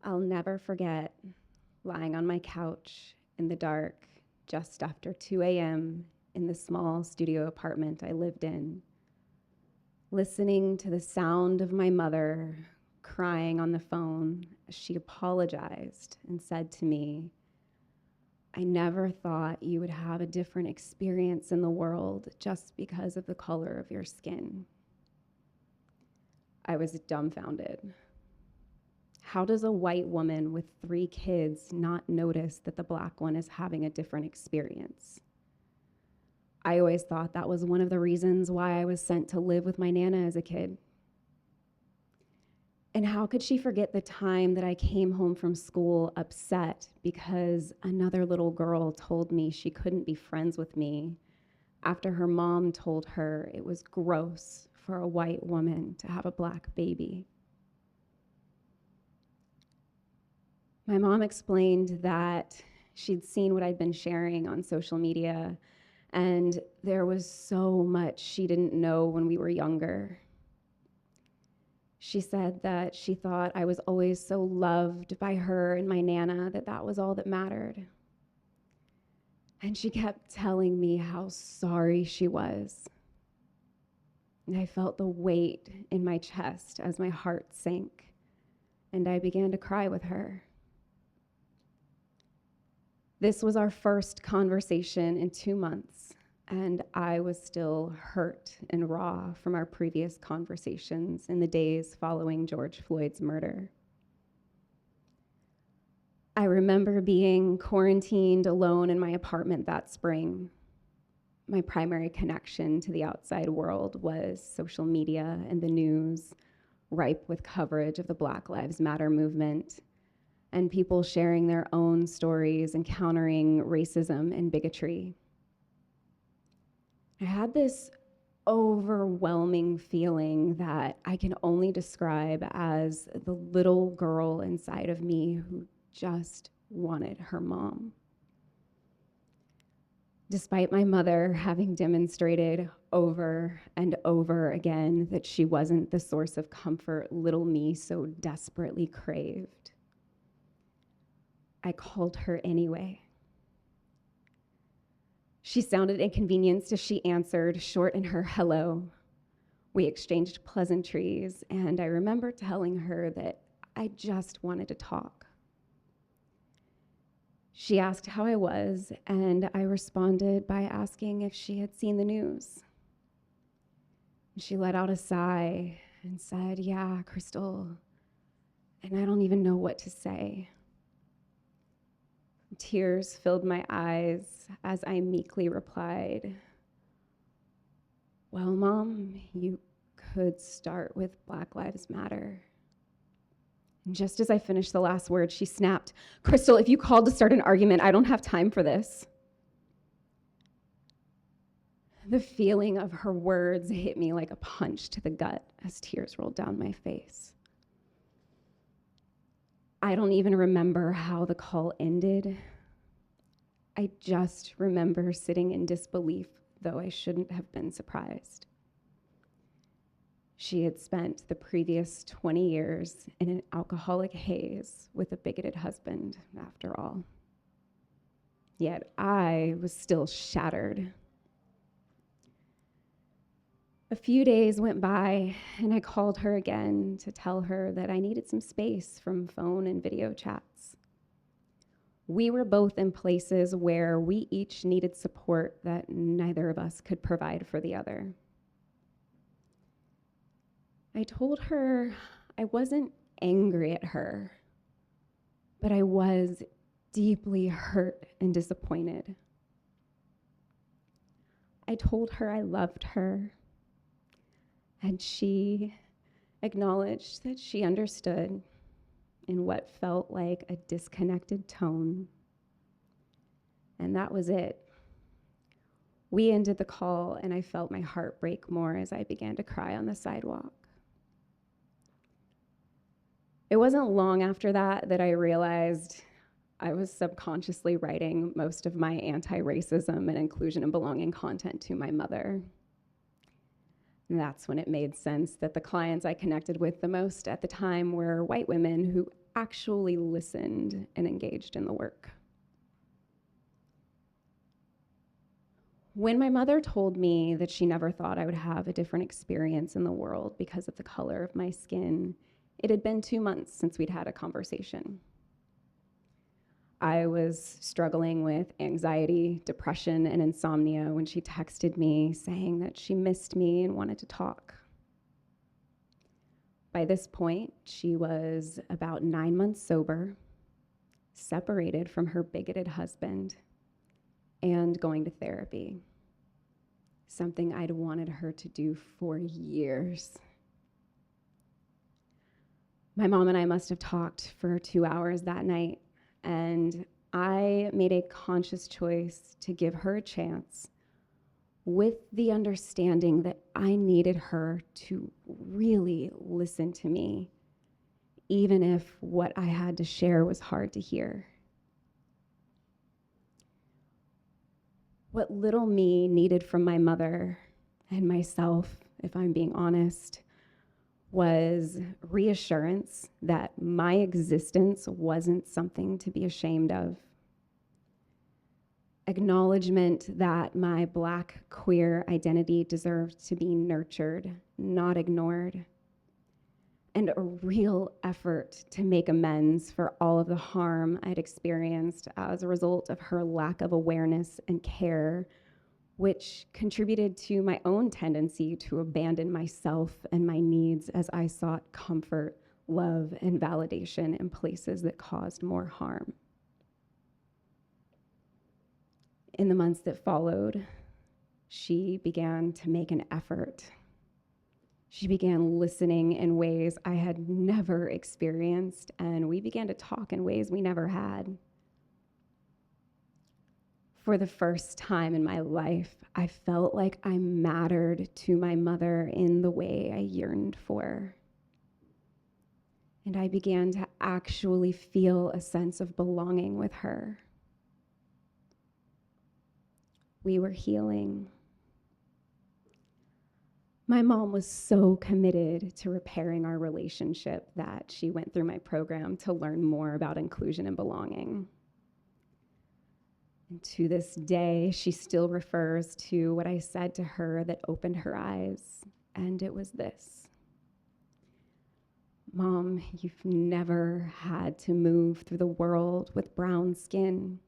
I'll never forget lying on my couch in the dark just after 2 a.m. in the small studio apartment I lived in, listening to the sound of my mother crying on the phone as she apologized and said to me, "I never thought you would have a different experience in the world just because of the color of your skin." I was dumbfounded. How does a white woman with 3 kids not notice that the black one is having a different experience? I always thought that was one of the reasons why I was sent to live with my Nana as a kid. And how could she forget the time that I came home from school upset because another little girl told me she couldn't be friends with me after her mom told her it was gross for a white woman to have a black baby? My mom explained that she'd seen what I'd been sharing on social media, and there was so much she didn't know when we were younger. She said that she thought I was always so loved by her and my Nana that that was all that mattered. And she kept telling me how sorry she was. And I felt the weight in my chest as my heart sank, and I began to cry with her. This was our first conversation in 2 months, and I was still hurt and raw from our previous conversations in the days following George Floyd's murder. I remember being quarantined alone in my apartment that spring. My primary connection to the outside world was social media and the news, ripe with coverage of the Black Lives Matter movement, and people sharing their own stories encountering racism and bigotry. I had this overwhelming feeling that I can only describe as the little girl inside of me who just wanted her mom. Despite my mother having demonstrated over and over again that she wasn't the source of comfort little me so desperately craved, I called her anyway. She sounded inconvenienced as she answered, short in her hello. We exchanged pleasantries, and I remember telling her that I just wanted to talk. She asked how I was, and I responded by asking if she had seen the news. She let out a sigh and said, "Yeah, Crystal," and I don't even know what to say. Tears filled my eyes as I meekly replied, "Well, Mom, you could start with Black Lives Matter." And just as I finished the last word, she snapped, "Crystal, if you called to start an argument, I don't have time for this." The feeling of her words hit me like a punch to the gut as tears rolled down my face. I don't even remember how the call ended. I just remember sitting in disbelief, though I shouldn't have been surprised. She had spent the previous 20 years in an alcoholic haze with a bigoted husband, after all. Yet I was still shattered. A few days went by, and I called her again to tell her that I needed some space from phone and video chats. We were both in places where we each needed support that neither of us could provide for the other. I told her I wasn't angry at her, but I was deeply hurt and disappointed. I told her I loved her, and she acknowledged that she understood in what felt like a disconnected tone. And that was it. We ended the call, and I felt my heart break more as I began to cry on the sidewalk. It wasn't long after that that I realized I was subconsciously writing most of my anti-racism and inclusion and belonging content to my mother. And that's when it made sense that the clients I connected with the most at the time were white women who actually listened and engaged in the work. When my mother told me that she never thought I would have a different experience in the world because of the color of my skin, it had been 2 months since we'd had a conversation. I was struggling with anxiety, depression, and insomnia when she texted me saying that she missed me and wanted to talk. By this point, she was about 9 months sober, separated from her bigoted husband, and going to therapy, something I'd wanted her to do for years. My mom and I must have talked for 2 hours that night, and I made a conscious choice to give her a chance with the understanding that I needed her to really listen to me, even if what I had to share was hard to hear. What little me needed from my mother and myself, if I'm being honest, was reassurance that my existence wasn't something to be ashamed of. Acknowledgement that my Black queer identity deserved to be nurtured, not ignored. And a real effort to make amends for all of the harm I'd experienced as a result of her lack of awareness and care, which contributed to my own tendency to abandon myself and my needs as I sought comfort, love, and validation in places that caused more harm. In the months that followed, she began to make an effort. She began listening in ways I had never experienced, and we began to talk in ways we never had. For the first time in my life, I felt like I mattered to my mother in the way I yearned for. And I began to actually feel a sense of belonging with her. We were healing. My mom was so committed to repairing our relationship that she went through my program to learn more about inclusion and belonging. And to this day, she still refers to what I said to her that opened her eyes, and it was this: Mom, you've never had to move through the world with brown skin.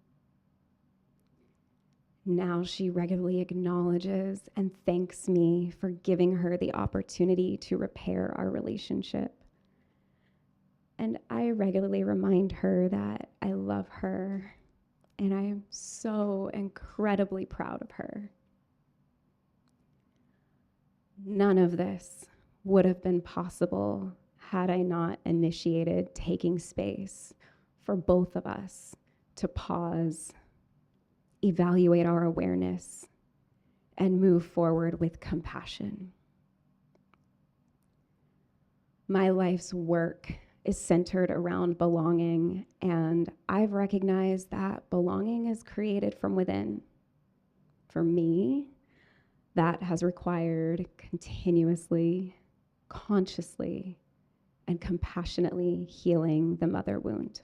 Now she regularly acknowledges and thanks me for giving her the opportunity to repair our relationship. And I regularly remind her that I love her, and I am so incredibly proud of her. None of this would have been possible had I not initiated taking space for both of us to pause, evaluate our awareness, and move forward with compassion. My life's work is centered around belonging, and I've recognized that belonging is created from within. For me, that has required continuously, consciously, and compassionately healing the mother wound.